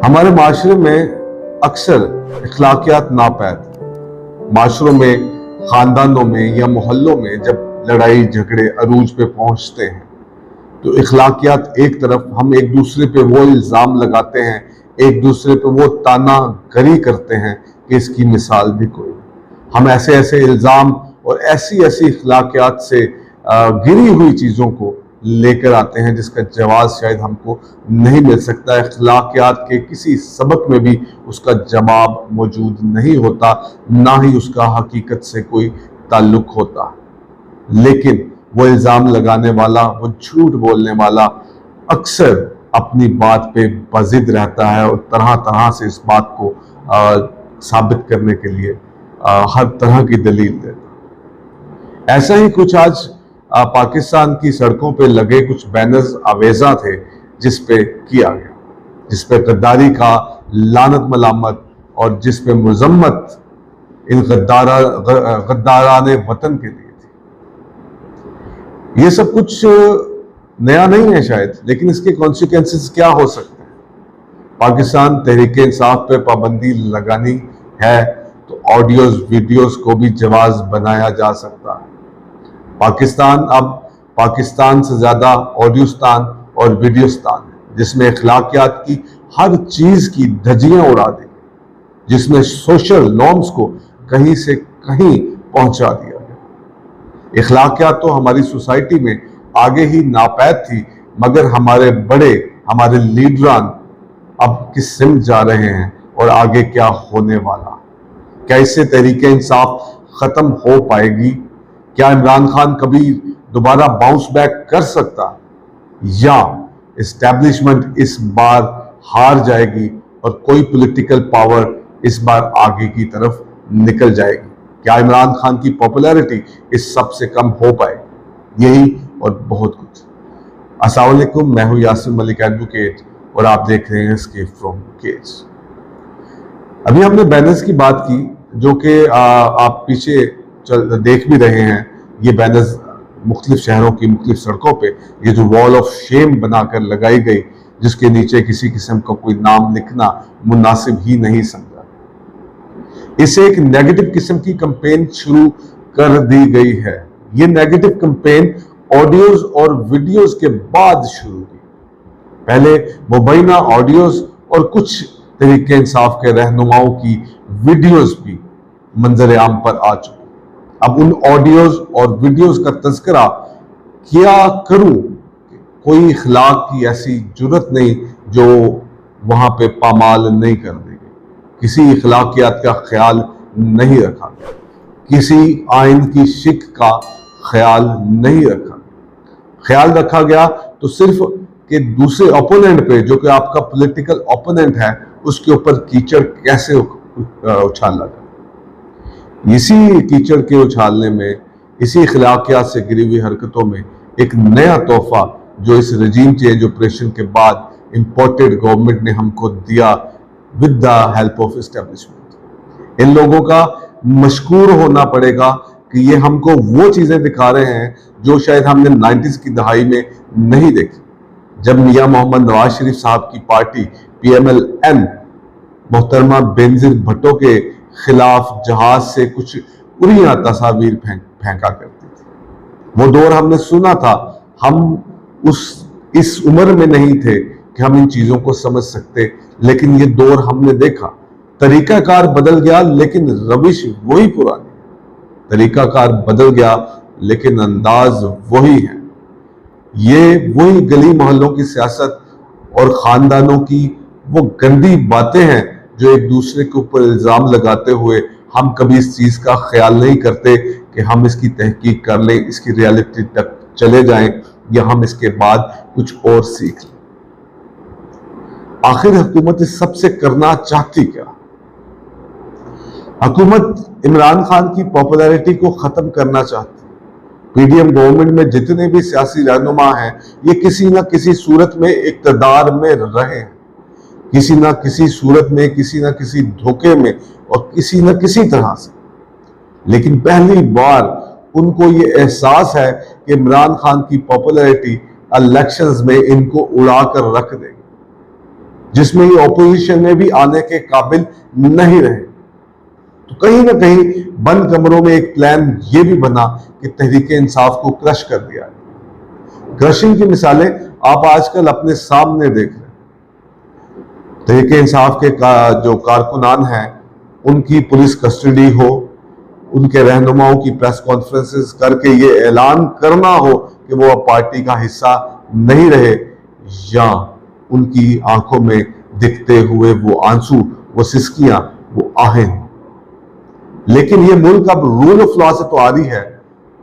हमारे माशरे में अक्सर इखलाकियात नापैद माशरों में, खानदानों में या मोहल्लों में जब लड़ाई झगड़े अरूज पे पहुंचते हैं तो इखलाकियात एक तरफ, हम एक दूसरे पे वो इल्ज़ाम लगाते हैं, एक दूसरे पे वो ताना गरी करते हैं कि इसकी मिसाल भी कोई। हम ऐसे ऐसे इल्ज़ाम और ऐसी ऐसी इखलाकियात से गिरी हुई चीज़ों को लेकर आते हैं जिसका जवाब शायद हमको नहीं मिल सकता। इखलाकियात के किसी सबक में भी उसका जवाब मौजूद नहीं होता, ना ही उसका हकीकत से कोई ताल्लुक होता। लेकिन वो इल्ज़ाम लगाने वाला, वो झूठ बोलने वाला अक्सर अपनी बात पे बजिद रहता है और तरह तरह से इस बात को साबित करने के लिए हर तरह की दलील देता। ऐसा ही कुछ आज पाकिस्तान की सड़कों पे लगे कुछ बैनर्स आवेजा थे जिस पे किया गया, जिस पे गद्दारी का लानत मलामत और जिस पे मुजम्मत इन गद्दाराने वतन के लिए थी। ये सब कुछ नया नहीं है शायद, लेकिन इसके कॉन्सिक्वेंसेस क्या हो सकते हैं। पाकिस्तान तहरीक इंसाफ पे पाबंदी लगानी है तो ऑडियोज वीडियोस को भी जवाज बनाया जा सकता है। पाकिस्तान अब पाकिस्तान से ज्यादा ऑडियोस्तान और वीडियोस्तान है, जिसमें इखलाकियात की हर चीज की धज्जियां उड़ा दी, जिसमें सोशल नॉर्म्स को कहीं से कहीं पहुंचा दिया गया। इखलाकियात तो हमारी सोसाइटी में आगे ही नापैद थी, मगर हमारे बड़े, हमारे लीडरान अब किस सिमत जा रहे हैं और आगे क्या होने वाला। कैसे तहरीक इंसाफ खत्म हो पाएगी? क्या इमरान खान कभी दोबारा बाउंस बैक कर सकता, या एस्टैब्लिशमेंट इस बार हार जाएगी और कोई पॉलिटिकल पावर इस बार आगे की तरफ निकल जाएगी? क्या इमरान खान की पॉपुलैरिटी इस सब से कम हो पाएगी? यही और बहुत कुछ। अस्सलाम वालेकुम, मैं हूं यासिर मलिक एडवोकेट और आप देख रहे हैं एस्केप फ्रॉम केज। अभी हमने बैनर्स की बात की, जो कि आप पीछे देख भी रहे हैं। ये बैनर्स मुख्तलिफ शहरों की मुख्तलिफ सड़कों पे, ये जो वॉल ऑफ शेम बनाकर लगाई गई, जिसके नीचे किसी किस्म का कोई नाम लिखना मुनासिब ही नहीं समझा। इसे एक नेगेटिव किस्म की कैंपेन शुरू कर दी गई है। ये नेगेटिव कैंपेन ऑडियोज और वीडियोस के बाद शुरू हुई। पहले मुबैना ऑडियोज और कुछ तहरीक इंसाफ के रहनुमाओं की वीडियोस भी मंजर आम पर आ चुकी। अब उन ऑडियोज और वीडियोस का तज़किरा क्या करूं, कोई इखलाक की ऐसी जुर्रत नहीं जो वहां पे पामाल नहीं कर दी गई। किसी इखलाकियात का ख्याल नहीं रखा गया, किसी आइन की शिक का ख्याल नहीं रखा गया। ख्याल रखा गया तो सिर्फ कि दूसरे ओपोनेंट पे, जो कि आपका पॉलिटिकल ओपोनेंट है, उसके ऊपर कीचड़ कैसे उछाला जाए। इसी कीचड़ के उछालने में, इसी इखलाकियात से गिरी हुई हरकतों में एक नया तोहफा जो इस रजीम चेंज ऑपरेशन के बाद इंपोर्टेड गवर्नमेंट ने हमको दिया with the help of establishment. इन लोगों का मशकूर होना पड़ेगा कि ये हमको वो चीजें दिखा रहे हैं जो शायद हमने 90s की दहाई में नहीं देखी, जब मियां मोहम्मद नवाज शरीफ साहब की पार्टी PMLN मोहतरमा बेनजीर भुट्टो के खिलाफ जहाज से कुछ उड़िया तस्वीर फेंका करती थी। वो दौर हमने सुना था। हम इस उम्र में नहीं थे कि हम इन चीजों को समझ सकते, लेकिन ये दौर हमने देखा। तरीकाकार बदल गया लेकिन रविश वही पुरानी। तरीकाकार बदल गया लेकिन अंदाज वही है। ये वही गली मोहल्लों की सियासत और खानदानों की वो गंदी बातें हैं जो एक दूसरे के ऊपर इल्जाम लगाते हुए हम कभी इस चीज का ख्याल नहीं करते कि हम इसकी तहकीक कर लें, इसकी रियलिटी तक चले जाएं, या हम इसके बाद कुछ और सीख लें। आखिर हुकूमत इस सबसे करना चाहती क्या? हुकूमत इमरान खान की पॉपुलैरिटी को खत्म करना चाहती। PDM गवर्नमेंट में जितने भी सियासी रहनुमा हैं, ये किसी ना किसी सूरत में इक़्तिदार में रहे हैं, किसी ना किसी सूरत में, किसी ना किसी धोखे में और किसी ना किसी तरह से। लेकिन पहली बार उनको ये एहसास है कि इमरान खान की पॉपुलैरिटी इलेक्शंस में इनको उड़ा कर रख देगी। जिसमें ये ऑपोजिशन में भी आने के काबिल नहीं रहे। तो कहीं ना कहीं बंद कमरों में एक प्लान ये भी बना कि तहरीक इंसाफ को क्रश कर दिया। क्रशिंग की मिसालें आप आजकल अपने सामने देख रहे हैं। तहरीक इंसाफ के जो कारकुनान हैं उनकी पुलिस कस्टडी हो, उनके रहनुमाओं की प्रेस कॉन्फ्रेंसेस करके ये ऐलान करना हो कि वो अब पार्टी का हिस्सा नहीं रहे, या उनकी आंखों में दिखते हुए वो आंसू, वो सिसकियां, वो आहें हों। लेकिन ये मुल्क अब रूल ऑफ लॉ से तो आ रही है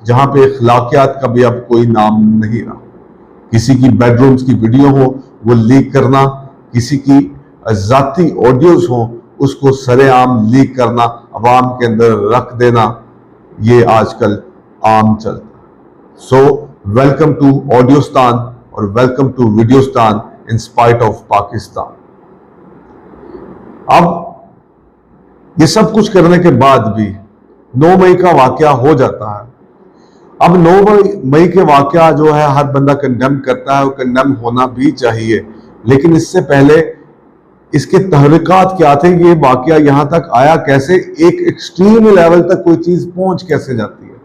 जहां पे अखलाकियात का भी अब कोई नाम नहीं रहा। किसी की बेडरूम्स की वीडियो हो वो लीक करना, किसी की जाती ऑडियोज हो उसको सरेआम लीक करना, अवाम के अंदर रख देना, ये आजकल आम चलता। सो वेलकम टू ऑडियोस्तान और welcome to Videostan in spite of Pakistan. अब ये सब कुछ करने के बाद भी 9 मई का वाकया हो जाता है। अब 9 मई के वाकया जो है हर बंदा कंडेम करता है और कंडेम होना भी चाहिए, लेकिन इससे पहले इसके तहरीकात क्या थे, ये वाकया यहां तक आया कैसे, एक एक्सट्रीम लेवल तक कोई चीज पहुंच कैसे जाती है,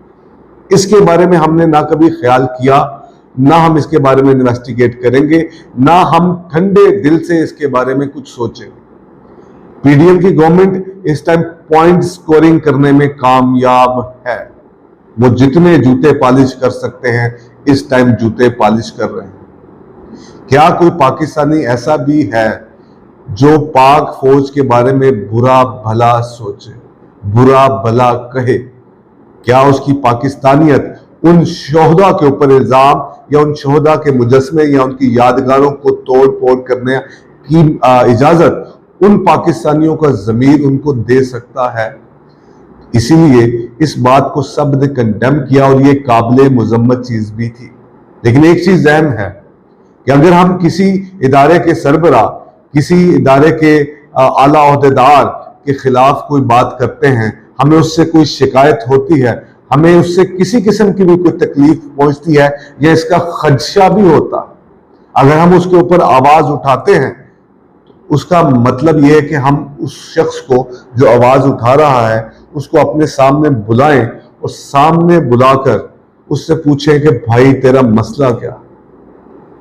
इसके बारे में हमने ना कभी ख्याल किया, ना हम इसके बारे में इन्वेस्टिगेट करेंगे, ना हम ठंडे दिल से इसके बारे में कुछ सोचेंगे। पीडीएम की गवर्नमेंट इस टाइम पॉइंट स्कोरिंग करने में कामयाब है। वो जितने जूते पॉलिश कर सकते हैं इस टाइम जूते पॉलिश कर रहे हैं। क्या कोई पाकिस्तानी ऐसा भी है जो पाक फौज के बारे में बुरा भला सोचे, बुरा भला कहे? क्या उसकी पाकिस्तानियत उन शोहदा के ऊपर इल्जाम या उन शोहदा के मुजस्मे या उनकी यादगारों को तोड़ फोड़ करने की इजाजत उन पाकिस्तानियों का ज़मीर उनको दे सकता है? इसीलिए इस बात को सब ने कंडेम किया और ये काबिले मुजम्मत चीज भी थी। लेकिन एक चीज अहम है कि अगर हम किसी इदारे के सरबरा, किसी इदारे के आला ओहदेदार के खिलाफ कोई बात करते हैं, हमें उससे कोई शिकायत होती है, हमें उससे किसी किस्म की भी कोई तकलीफ पहुंचती है या इसका खदशा भी होता, अगर हम उसके ऊपर आवाज उठाते हैं उसका मतलब यह है कि हम उस शख्स को जो आवाज उठा रहा है उसको अपने सामने बुलाएं और सामने बुलाकर उससे पूछें कि भाई तेरा मसला क्या।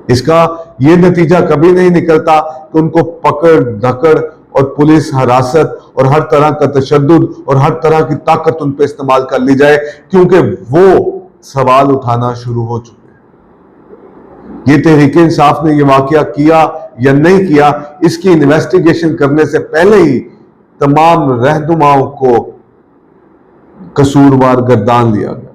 इसका यह नतीजा कभी नहीं निकलता कि उनको पकड़ धकड़ और पुलिस हिरासत और हर तरह का तशद्दुद और हर तरह की ताकत उन पर इस्तेमाल कर ली जाए, क्योंकि वो सवाल उठाना शुरू हो चुके हैं। ये तहरीक इंसाफ ने यह वाकया किया या नहीं किया, इसकी इन्वेस्टिगेशन करने से पहले ही तमाम रहनुमाओं को कसूरवार गर्दान लिया गया,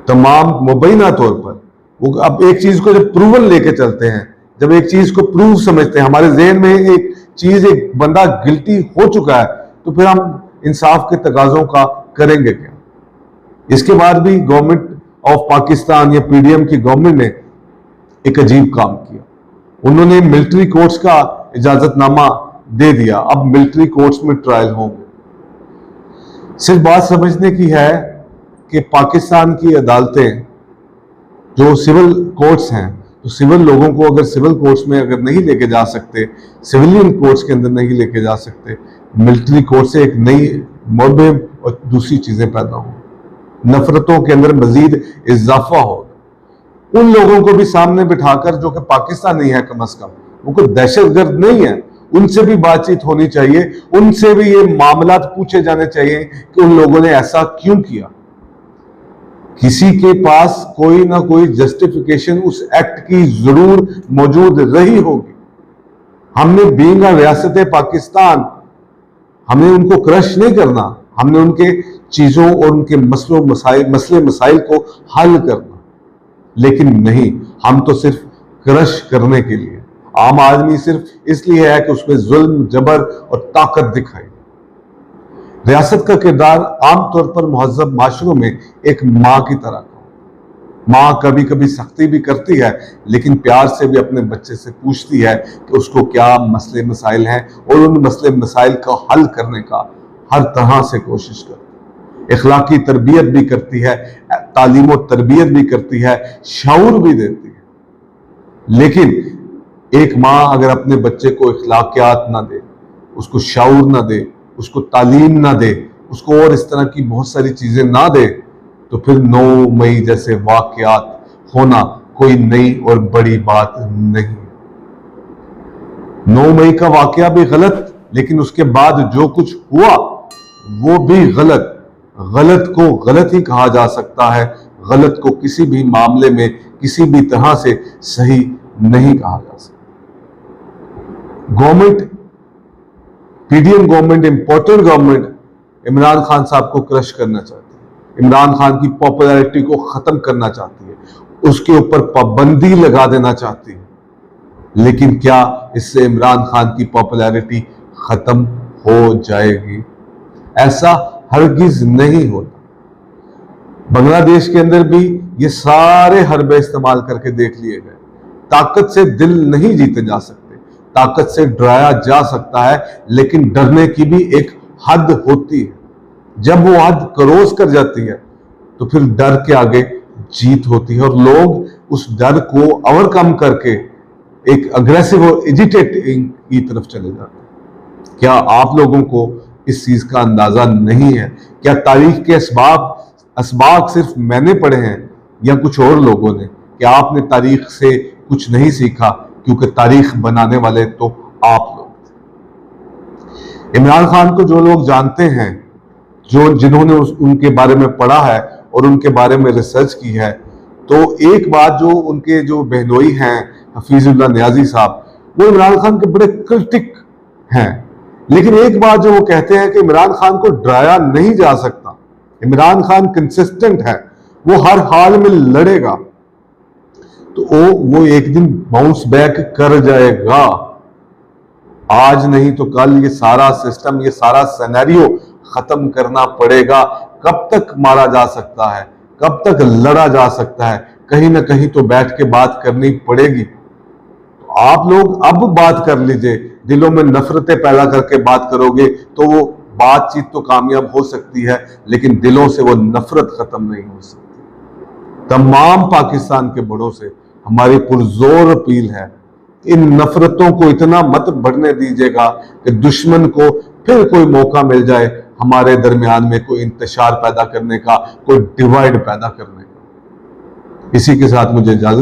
तमाम मुबैना तौर पर। वो अब एक चीज को जब प्रूवन लेके चलते हैं, जब एक चीज को प्रूव समझते हैं, हमारे जहन में एक चीज, एक बंदा गिल्टी हो चुका है, तो फिर हम इंसाफ के तकाजों का करेंगे क्या? इसके बाद भी गवर्नमेंट ऑफ पाकिस्तान या पीडीएम की गवर्नमेंट ने एक अजीब काम किया। उन्होंने मिलिट्री कोर्ट्स का इजाजतनामा दे दिया। अब मिलिट्री कोर्ट्स में ट्रायल होंगे। सिर्फ बात समझने की है कि पाकिस्तान की अदालतें जो सिविल कोर्ट्स हैं, तो सिविल लोगों को अगर सिविल कोर्ट्स में अगर नहीं लेके जा सकते, सिविलियन कोर्ट्स के अंदर नहीं लेके जा सकते, मिलिट्री कोर्ट से एक नई मुहिम और दूसरी चीजें पैदा हो, नफरतों के अंदर मजीद इजाफा हो। उन लोगों को भी सामने बिठाकर, जो कि पाकिस्तानी है कम अज कम, वो कोई दहशतगर्द नहीं है, उनसे भी बातचीत होनी चाहिए, उनसे भी ये मामला पूछे जाने चाहिए कि उन लोगों ने ऐसा क्यों किया। किसी के पास कोई ना कोई जस्टिफिकेशन उस एक्ट की जरूर मौजूद रही होगी। हमने बीइंग रियासत पाकिस्तान, हमने उनको क्रश नहीं करना, हमने उनके चीजों और उनके मसले मसाइल को हल करना। लेकिन नहीं, हम तो सिर्फ क्रश करने के लिए, आम आदमी सिर्फ इसलिए है कि उसमें जुल्म, जबर और ताकत दिखाई। रियासत का किरदार आमतौर पर महज़ब माशरों में एक माँ की तरह का। माँ कभी कभी सख्ती भी करती है, लेकिन प्यार से भी अपने बच्चे से पूछती है कि उसको क्या मसले मसाइल हैं और उन मसले मसाइल का हल करने का हर तरह से कोशिश करती है। इखलाकी तरबियत भी करती है, तालीम और तरबियत भी करती है, शऊर भी देती है। लेकिन एक माँ अगर अपने बच्चे को इखलाकियात ना दे, उसको शऊर ना दे, उसको तालीम ना दे, उसको और इस तरह की बहुत सारी चीजें ना दे, तो फिर 9 मई जैसे वाकयात होना कोई नई और बड़ी बात नहीं। 9 मई का वाकया भी गलत, लेकिन उसके बाद जो कुछ हुआ वो भी गलत। गलत को गलत ही कहा जा सकता है, गलत को किसी भी मामले में किसी भी तरह से सही नहीं कहा जा सकता। Government, PDM government, important government Imran Khan साहब को क्रश करना चाहती है, इमरान खान की पॉपुलैरिटी को खत्म करना चाहती है, उसके ऊपर पाबंदी लगा देना चाहती है। लेकिन क्या इससे इमरान खान की पॉपुलैरिटी खत्म हो जाएगी? ऐसा हरगिज नहीं होता। बांग्लादेश के अंदर भी ये सारे हरबे इस्तेमाल करके देख लिए गए। ताकत से दिल नहीं जीते जा सकते, ताकत से डराया जा सकता है, लेकिन डरने की भी एक हद होती है। जब वो हद क्रॉस कर जाती है तो फिर डर के आगे जीत होती है और लोग उस डर को ओवरकम करके एक अग्रेसिव और एजिटेटिंग की तरफ चले जाते हैं। क्या आप लोगों को इस चीज का अंदाजा नहीं है? क्या तारीख के असबाक सिर्फ मैंने पढ़े हैं या कुछ और लोगों ने? क्या आपने तारीख से कुछ नहीं सीखा? क्योंकि तारीख बनाने वाले तो आप लोग। इमरान खान को जो लोग जानते हैं, जिन्होंने उनके बारे में पढ़ा है और उनके बारे में रिसर्च की है, तो एक बात जो उनके जो बहनोई हैं हफीजुल्लाह नियाजी साहब, वो इमरान खान के बड़े क्रिटिक हैं। लेकिन एक बात जो वो कहते हैं कि इमरान खान को डराया नहीं जा सकता, इमरान खान कंसिस्टेंट है, वो हर हाल में लड़ेगा, तो वो एक दिन बाउंस बैक कर जाएगा। आज नहीं तो कल ये सारा सिस्टम, ये सारा सिनेरियो खत्म करना पड़ेगा। कब तक मारा जा सकता है, कब तक लड़ा जा सकता है? कहीं ना कहीं तो बैठ के बात करनी पड़ेगी। तो आप लोग अब बात कर लीजिए। दिलों में नफरतें पैदा करके बात करोगे तो वो बातचीत तो कामयाब हो सकती है, लेकिन दिलों से वो नफरत खत्म नहीं हो सकती। तमाम पाकिस्तान के बड़ों से हमारी पुरजोर अपील है, इन नफरतों को इतना मत बढ़ने दीजिएगा कि दुश्मन को फिर कोई मौका मिल जाए हमारे दरमियान में कोई इंतशार पैदा करने का, कोई डिवाइड पैदा करने का। इसी के साथ मुझे इजाजत।